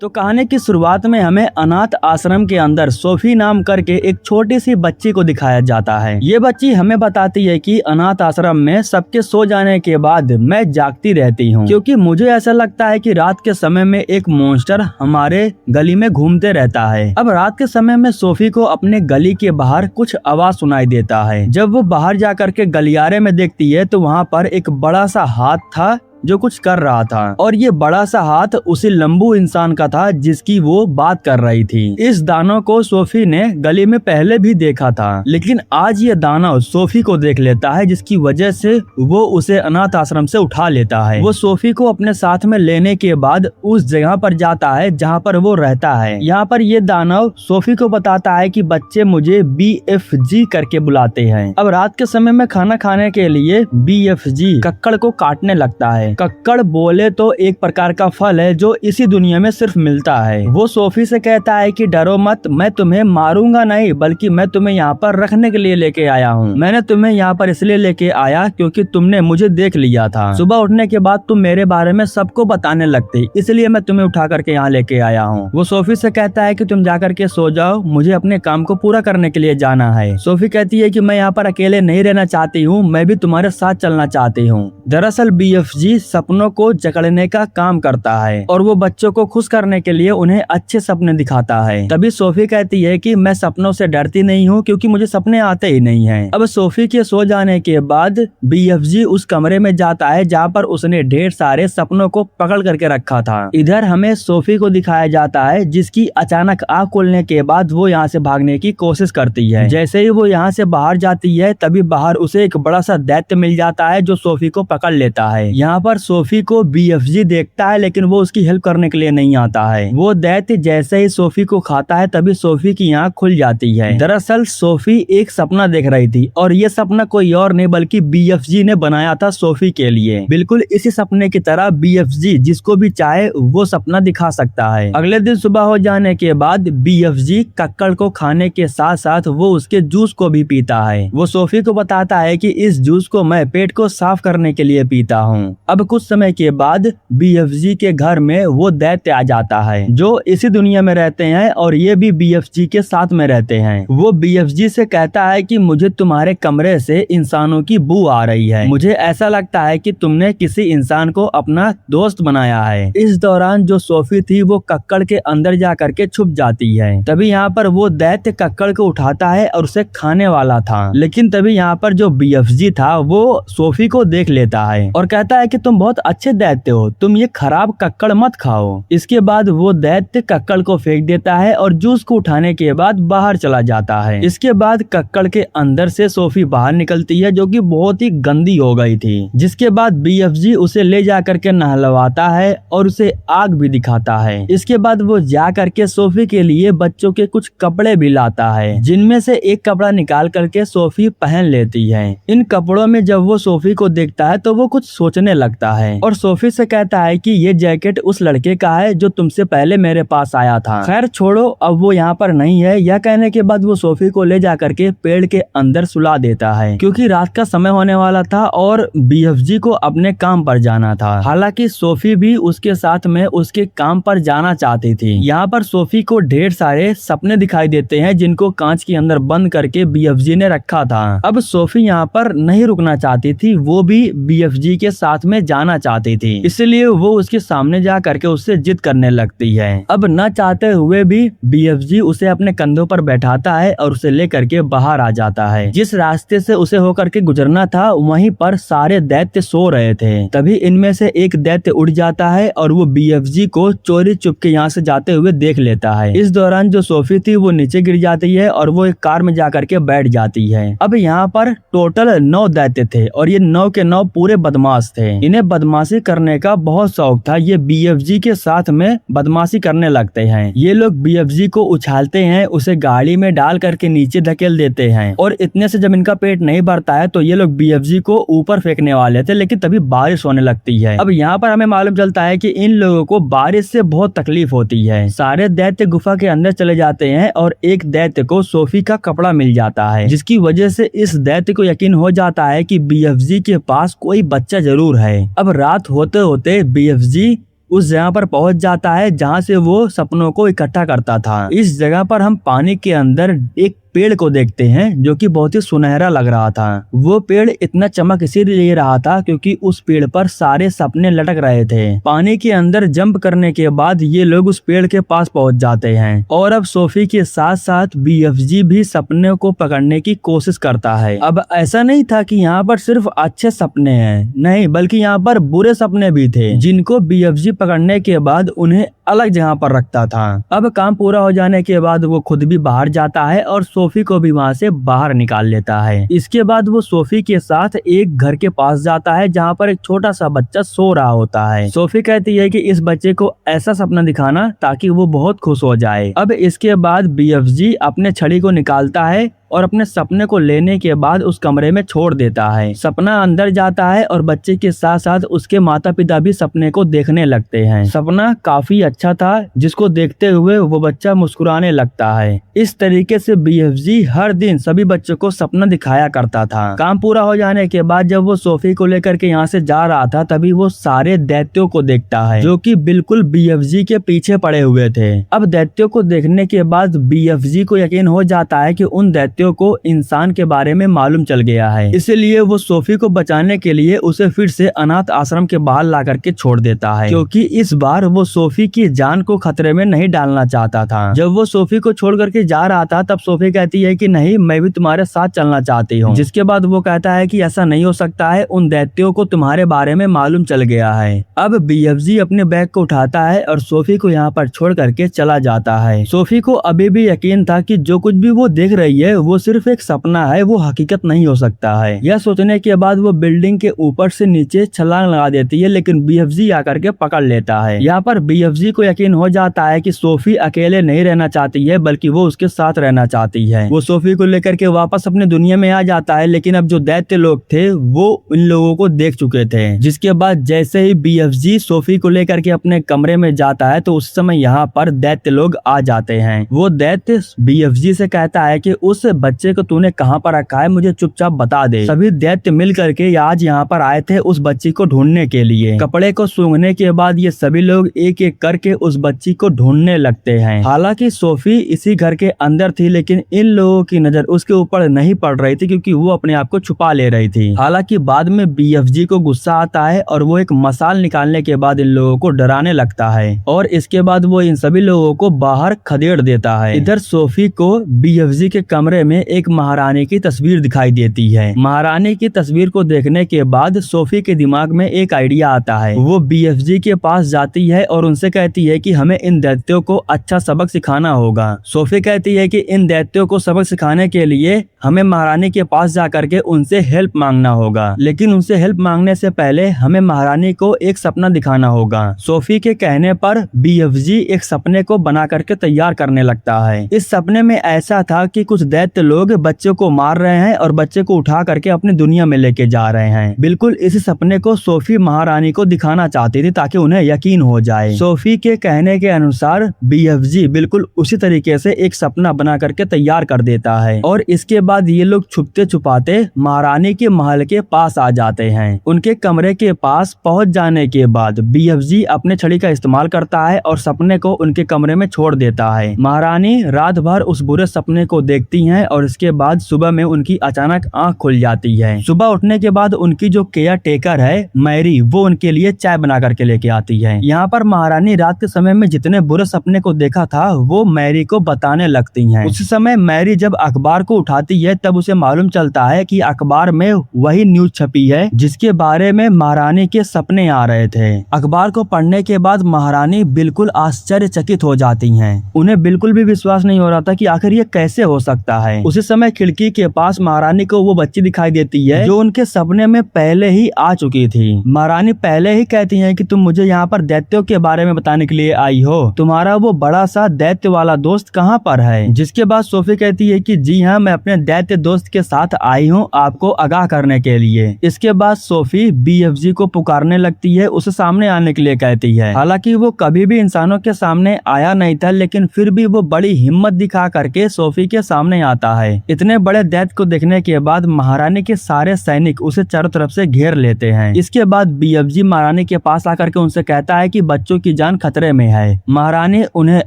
तो कहानी की शुरुआत में हमें अनाथ आश्रम के अंदर सोफी नाम करके एक छोटी सी बच्ची को दिखाया जाता है। ये बच्ची हमें बताती है कि अनाथ आश्रम में सबके सो जाने के बाद मैं जागती रहती हूँ, क्योंकि मुझे ऐसा लगता है कि रात के समय में एक मॉन्स्टर हमारे गली में घूमते रहता है। अब रात के समय में सोफी को अपने गली के बाहर कुछ आवाज सुनाई देता है। जब वो बाहर जाकर के गलियारे में देखती है तो वहाँ पर एक बड़ा सा हाथ था जो कुछ कर रहा था, और ये बड़ा सा हाथ उसी लंबू इंसान का था जिसकी वो बात कर रही थी। इस दानव को सोफी ने गली में पहले भी देखा था, लेकिन आज ये दानव सोफी को देख लेता है, जिसकी वजह से वो उसे अनाथ आश्रम से उठा लेता है। वो सोफी को अपने साथ में लेने के बाद उस जगह पर जाता है जहाँ पर वो रहता है। यहाँ पर ये दानव सोफी को बताता है कि बच्चे मुझे BFG करके बुलाते हैं। अब रात के समय में खाना खाने के लिए BFG कक्कड़ को काटने लगता है। कक्कड़ बोले तो एक प्रकार का फल है जो इसी दुनिया में सिर्फ मिलता है। वो सोफी से कहता है कि डरो मत, मैं तुम्हें मारूंगा नहीं, बल्कि मैं तुम्हें यहाँ पर रखने के लिए लेके आया हूँ। मैंने तुम्हें यहाँ पर इसलिए लेके आया क्योंकि तुमने मुझे देख लिया था। सुबह उठने के बाद तुम मेरे बारे में सबको बताने लगती, इसलिए मैं तुम्हें उठा करके यहाँ लेके आया हूँ। वो सोफी से कहता है कि तुम जा करके सो जाओ, मुझे अपने काम को पूरा करने के लिए जाना है। सोफी कहती है कि मैं यहाँ पर अकेले नहीं रहना चाहती हूँ, मैं भी तुम्हारे साथ चलना चाहती हूँ। दरअसल BFG सपनों को जकड़ने का काम करता है और वो बच्चों को खुश करने के लिए उन्हें अच्छे सपने दिखाता है। तभी सोफी कहती है कि मैं सपनों से डरती नहीं हूँ, क्योंकि मुझे सपने आते ही नहीं हैं। अब सोफी के सो जाने के बाद BFG उस कमरे में जाता है जहाँ पर उसने ढेर सारे सपनों को पकड़ करके रखा था। इधर हमें सोफी को दिखाया जाता है जिसकी अचानक आँख खुलने के बाद वो यहाँ से भागने की कोशिश करती है। जैसे ही वो यहाँ से बाहर जाती है तभी बाहर उसे एक बड़ा सा दैत्य मिल जाता है जो सोफी को पकड़ लेता है। यहाँ पर सोफी को BFG देखता है, लेकिन वो उसकी हेल्प करने के लिए नहीं आता है। वो दैत्य जैसे ही सोफी को खाता है तभी सोफी की आँख खुल जाती है। दरअसल सोफी एक सपना देख रही थी और ये सपना कोई और नहीं बल्कि BFG ने बनाया था सोफी के लिए। बिल्कुल इसी सपने की तरह BFG जिसको भी चाहे वो सपना दिखा सकता है। अगले दिन सुबह हो जाने के बाद BFG कक्कड़ को खाने के साथ साथ वो उसके जूस को भी पीता है। वो सोफी को बताता है कि इस जूस को मैं पेट को साफ करने के लिए पीता हूँ। अब कुछ समय के बाद BFG के घर में वो दैत्य आ जाता है जो इसी दुनिया में रहते हैं और ये भी BFG के साथ में रहते हैं। वो BFG से कहता है कि मुझे तुम्हारे कमरे से इंसानों की बू आ रही है, मुझे ऐसा लगता है कि तुमने किसी इंसान को अपना दोस्त बनाया है। इस दौरान जो सोफी थी वो कक्कड़ के अंदर जा करके छुप जाती है। तभी यहाँ पर वो दैत्य कक्कड़ को उठाता है और उसे खाने वाला था, लेकिन तभी यहाँ पर जो BFG था वो सोफी को देख लेता है और कहता है कि तुम बहुत अच्छे दैत्य हो, तुम ये खराब कक्कड़ मत खाओ। इसके बाद वो दैत्य कक्कड़ को फेंक देता है और जूस को उठाने के बाद बाहर चला जाता है। इसके बाद कक्कड़ के अंदर से सोफी बाहर निकलती है जो कि बहुत ही गंदी हो गई थी। जिसके बाद BFG उसे ले जा करके नहलवाता है और उसे आग भी दिखाता है। इसके बाद वो जा करके सोफी के लिए बच्चों के कुछ कपड़े भी लाता है, जिनमें से एक कपड़ा निकाल करके सोफी पहन लेती है। इन कपड़ों में जब वो सोफी को देखता है तो वो कुछ सोचने लगता है और सोफी से कहता है कि ये जैकेट उस लड़के का है जो तुमसे पहले मेरे पास आया था। खैर छोड़ो, अब वो यहाँ पर नहीं है। यह कहने के बाद वो सोफी को ले जा करके पेड़ के अंदर सुला देता है, क्योंकि रात का समय होने वाला था और BFG को अपने काम पर जाना था। हालांकि सोफी भी उसके साथ में उसके काम पर जाना चाहती थी। यहाँ पर सोफी को ढेर सारे सपने दिखाई देते हैं जिनको कांच के अंदर बंद करके BFG ने रखा था। अब सोफी यहाँ पर नहीं रुकना चाहती थी, वो भी BFG के साथ में जाना चाहती थी, इसलिए वो उसके सामने जा करके उससे जिद करने लगती है। अब न चाहते हुए भी BFG उसे अपने कंधों पर बैठाता है और उसे लेकर के बाहर आ जाता है। जिस रास्ते से उसे होकर के गुजरना था वहीं पर सारे दैत्य सो रहे थे। तभी इनमें से एक दैत्य उड़ जाता है और वो BFG को चोरी चुपके यहाँ से जाते हुए देख लेता है। इस दौरान जो सोफी थी वो नीचे गिर जाती है और वो एक कार में जा करके बैठ जाती है। अब यहाँ पर टोटल 9 दैत्य थे और ये 9 के 9 पूरे बदमाश थे। इन्हें बदमाशी करने का बहुत शौक था। ये BFG के साथ में बदमाशी करने लगते हैं। ये लोग BFG को उछालते हैं, उसे गाड़ी में डाल करके नीचे धकेल देते हैं और इतने से जब इनका पेट नहीं भरता है तो ये लोग BFG को ऊपर फेंकने वाले थे, लेकिन तभी बारिश होने लगती है। अब यहाँ पर हमें मालूम चलता है कि इन लोगों को बारिश से बहुत तकलीफ होती है। सारे दैत्य गुफा के अंदर चले जाते हैं और एक दैत्य को सोफी का कपड़ा मिल जाता है, जिसकी वजह से इस दैत्य को यकीन हो जाता है कि BFG के पास कोई बच्चा जरूर है। अब रात होते होते BFG उस जगह पर पहुंच जाता है जहां से वो सपनों को इकट्ठा करता था। इस जगह पर हम पानी के अंदर एक पेड़ को देखते हैं जो कि बहुत ही सुनहरा लग रहा था। वो पेड़ इतना चमक इसीलिए रहा था क्योंकि उस पेड़ पर सारे सपने लटक रहे थे। पानी के अंदर जंप करने के बाद ये लोग उस पेड़ के पास पहुंच जाते हैं और अब सोफी के साथ साथ BFG भी सपने को पकड़ने की कोशिश करता है। अब ऐसा नहीं था कि यहाँ पर सिर्फ अच्छे सपने हैं, नहीं, बल्कि यहाँ पर बुरे सपने भी थे जिनको BFG पकड़ने के बाद उन्हें अलग जगह पर रखता था। अब काम पूरा हो जाने के बाद वो खुद भी बाहर जाता है और सोफी को भी वहाँ से बाहर निकाल लेता है। इसके बाद वो सोफी के साथ एक घर के पास जाता है जहाँ पर एक छोटा सा बच्चा सो रहा होता है। सोफी कहती है कि इस बच्चे को ऐसा सपना दिखाना ताकि वो बहुत खुश हो जाए। अब इसके बाद BFG अपने छड़ी को निकालता है और अपने सपने को लेने के बाद उस कमरे में छोड़ देता है। सपना अंदर जाता है और बच्चे के साथ साथ उसके माता पिता भी सपने को देखने लगते हैं। सपना काफी अच्छा था जिसको देखते हुए वो बच्चा मुस्कुराने लगता है। इस तरीके से BFG हर दिन सभी बच्चों को सपना दिखाया करता था। काम पूरा हो जाने के बाद जब वो सोफी को लेकर के यहाँ से जा रहा था तभी वो सारे दैत्यों को देखता है जो कि बिल्कुल BFG के पीछे पड़े हुए थे। अब दैत्यों को देखने के बाद BFG को यकीन हो जाता है कि उन दैत्यों को इंसान के बारे में मालूम चल गया है, इसलिए वो सोफी को बचाने के लिए उसे फिर से अनाथ आश्रम के बाहर ला करके छोड़ देता है क्योंकि इस बार वो सोफी की जान को खतरे में नहीं डालना चाहता था। जब वो सोफी को छोड़ करके जा रहा था तब सोफी कहती है कि नहीं, मैं भी तुम्हारे साथ चलना चाहती हूँ। जिसके बाद वो कहता है कि ऐसा नहीं हो सकता है, उन दैत्यों को तुम्हारे बारे में मालूम चल गया है। अब BFG अपने बैग को उठाता है और सोफी को यहाँ पर छोड़ करके चला जाता है। सोफी को अभी भी यकीन था कि जो कुछ भी वो देख रही है वो सिर्फ एक सपना है, वो हकीकत नहीं हो सकता है। यह सोचने के बाद वो बिल्डिंग के ऊपर से नीचे छलांग लगा देती है लेकिन BFG आकर के पकड़ लेता है। यहाँ पर BFG को यकीन हो जाता है कि सोफी अकेले नहीं रहना चाहती है बल्कि वो उसके साथ रहना चाहती है। वो सोफी को लेकर के वापस अपने दुनिया में आ जाता है लेकिन अब जो दैत्य लोग थे वो इन लोगों को देख चुके थे। जिसके बाद जैसे ही BFG सोफी को लेकर के अपने कमरे में जाता है तो उस समय यहाँ पर दैत्य लोग आ जाते हैं। वो दैत्य BFG से कहता है कि उस बच्चे को तूने कहाँ पर रखा है, मुझे चुपचाप बता दे। सभी दैत्य मिल करके आज यहाँ पर आए थे उस बच्ची को ढूंढने के लिए। कपड़े को सूंघने के बाद ये सभी लोग एक एक करके उस बच्ची को ढूंढने लगते हैं। हालांकि सोफी इसी घर के अंदर थी लेकिन इन लोगों की नजर उसके ऊपर नहीं पड़ रही थी क्योंकि वो अपने आप को छुपा ले रही थी। हालांकि बाद में BFG को गुस्सा आता है और वो एक मसाल निकालने के बाद इन लोगों को डराने लगता है और इसके बाद वो इन सभी लोगों को बाहर खदेड़ देता है। इधर सोफी को BFG के कमरे में एक महारानी की तस्वीर दिखाई देती है। महारानी की तस्वीर को देखने के बाद सोफी के दिमाग में एक आइडिया आता है। वो BFG के पास जाती है और उनसे कहती है कि हमें इन दैत्यों को अच्छा सबक सिखाना होगा। सोफी कहती है कि इन दैत्यों को सबक सिखाने के लिए हमें महारानी के पास जाकर के उनसे हेल्प मांगना होगा, लेकिन उनसे हेल्प मांगने से पहले हमें महारानी को एक सपना दिखाना होगा। सोफी के कहने पर BFG एक सपने को बना करके तैयार करने लगता है। इस सपने में ऐसा था कि कुछ दैत्य लोग बच्चे को मार रहे हैं और बच्चे को उठा करके अपनी दुनिया में लेके जा रहे हैं। बिल्कुल इसी सपने को सोफी महारानी को दिखाना चाहती थी ताकि उन्हें यकीन हो जाए। सोफी के कहने के अनुसार BFG बिल्कुल उसी तरीके से एक सपना बना करके तैयार कर देता है और इसके बाद ये लोग छुपते छुपाते महारानी के महल के पास आ जाते हैं। उनके कमरे के पास पहुंच जाने के बाद BFG अपने छड़ी का इस्तेमाल करता है और सपने को उनके कमरे में छोड़ देता है। महारानी रात भर उस बुरे सपने को देखती हैं और इसके बाद सुबह में उनकी अचानक आंख खुल जाती है। सुबह उठने के बाद उनकी जो केयर टेकर है मैरी, वो उनके लिए चाय बना करके लेके आती है। यहाँ पर महारानी रात के समय में जितने बुरे सपने को देखा था वो मैरी को बताने लगती हैं। उस समय मैरी जब अखबार को उठाती है तब उसे मालूम चलता है कि अखबार में वही न्यूज छपी है जिसके बारे में महारानी के सपने आ रहे थे। अखबार को पढ़ने के बाद महारानी बिल्कुल आश्चर्यचकित हो जाती हैं। उन्हें बिल्कुल भी विश्वास नहीं हो रहा था कि आखिर ये कैसे हो सकता है। उसी समय खिड़की के पास महारानी को वो बच्ची दिखाई देती है जो उनके सपने में पहले ही आ चुकी थी। महारानी पहले ही कहती है कि तुम मुझे यहाँ पर दैत्यों के बारे में बताने के लिए आई हो, तुम्हारा वो बड़ा सा दैत्य वाला दोस्त कहाँ पर है। जिसके बाद सोफी कहती है कि जी हाँ, मैं अपने दैत्य दोस्त के साथ आई हूँ आपको आगाह करने के लिए। इसके बाद सोफी BFG को पुकारने लगती है, उसे सामने आने के लिए कहती है। हालांकि वो कभी भी इंसानों के सामने आया नहीं था लेकिन फिर भी वो बड़ी हिम्मत दिखा करके सोफी के सामने आता जाता है। इतने बड़े दैत्य को देखने के बाद महारानी के सारे सैनिक उसे चारों तरफ से घेर लेते हैं। इसके बाद BFG महारानी के पास आकर के उनसे कहता है कि बच्चों की जान खतरे में है। महारानी उन्हें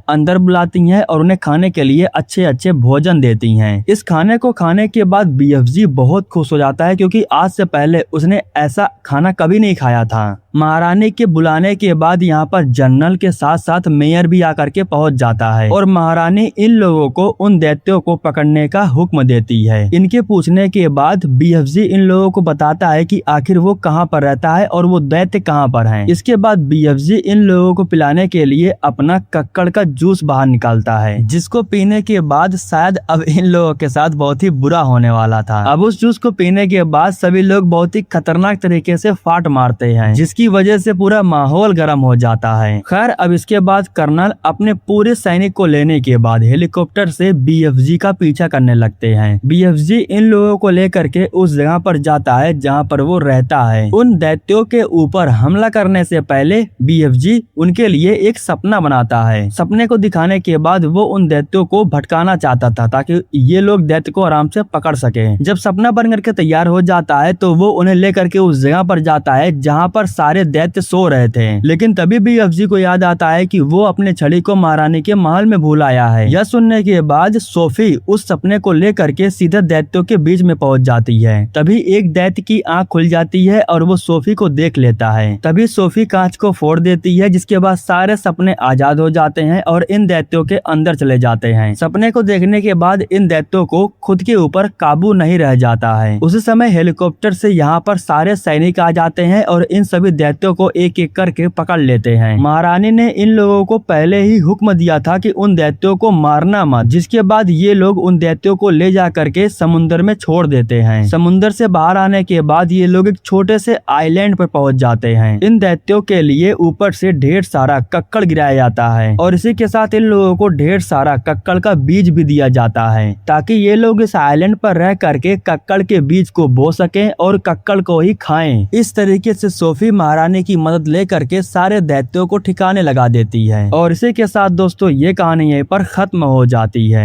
अंदर बुलाती है और उन्हें खाने के लिए अच्छे अच्छे भोजन देती हैं। इस खाने को खाने के बाद BFG बहुत खुश हो जाता है, क्योंकि आज से पहले उसने ऐसा खाना कभी नहीं खाया था। महारानी के बुलाने के बाद यहाँ पर जनरल के साथ साथ मेयर भी आकर के पहुंच जाता है और महारानी इन लोगों को उन दैत्यों को पकड़ने का हुक्म देती है। इनके पूछने के बाद BFG इन लोगों को बताता है कि आखिर वो कहाँ पर रहता है और वो दैत्य कहाँ पर हैं। इसके बाद BFG इन लोगों को पिलाने के लिए अपना कक्कड़ का जूस बाहर निकालता है, जिसको पीने के बाद शायद अब इन लोगों के साथ बहुत ही बुरा होने वाला था। अब उस जूस को पीने के बाद सभी लोग बहुत ही खतरनाक तरीके से फाट मारते हैं, जिसकी वजह से पूरा माहौल गर्म हो जाता है। खैर, अब इसके बाद कर्नल अपने पूरे सैनिक को लेने के बाद हेलीकॉप्टर से BFG का पीछा करने लगते हैं। BFG इन लोगों को लेकर के उस जगह पर जाता है जहाँ पर वो रहता है। उन दैत्यों के ऊपर हमला करने से पहले BFG उनके लिए एक सपना बनाता है। सपने को दिखाने के बाद वो उन दैत्यों को भटकाना चाहता था ताकि ये लोग दैत्य को आराम से पकड़ सके। जब सपना बन करके तैयार हो जाता है तो वो उन्हें लेकर के उस जगह पर जाता है जहाँ पर सारे दैत्य सो रहे थे। लेकिन तभी BFG को याद आता है कि वो अपने छड़ी को महारानी के महल में भूल आया है। यह सुनने के बाद सोफी उस सपने को लेकर के सीधे दैत्यों के बीच में पहुंच जाती है। तभी एक दैत्य की आंख खुल जाती है और वो सोफी को देख लेता है। तभी सोफी कांच को फोड़ देती है, जिसके बाद सारे सपने आजाद हो जाते हैं और इन दैत्यों के अंदर चले जाते हैं। सपने को देखने के बाद इन दैत्यों को खुद के ऊपर काबू नहीं रह जाता है। उसी समय हेलीकॉप्टर से यहाँ पर सारे सैनिक आ जाते हैं और इन सभी दैत्यों को एक एक करके पकड़ लेते हैं। महारानी ने इन लोगों को पहले ही हुक्म दिया था कि उन दैत्यों को मारना मत, जिसके बाद ये लोग उन दैत्यों को ले जा करके समुद्र में छोड़ देते हैं। समुद्र से बाहर आने के बाद ये लोग एक छोटे से आइलैंड पर पहुंच जाते हैं। इन दैत्यों के लिए ऊपर से ढेर सारा कक्कड़ गिराया जाता है और इसी के साथ इन लोगों को ढेर सारा कक्कड़ का बीज भी दिया जाता है, ताकि ये लोग इस आइलैंड पर रह करके कक्कड़ के बीज को बो सकें और कक्कड़ को ही खाएं। इस तरीके से सोफी महारानी की मदद लेकर के सारे दैत्यों को ठिकाने लगा देती है और इसी के साथ दोस्तों ये कहानी यहीं पर खत्म हो जाती है।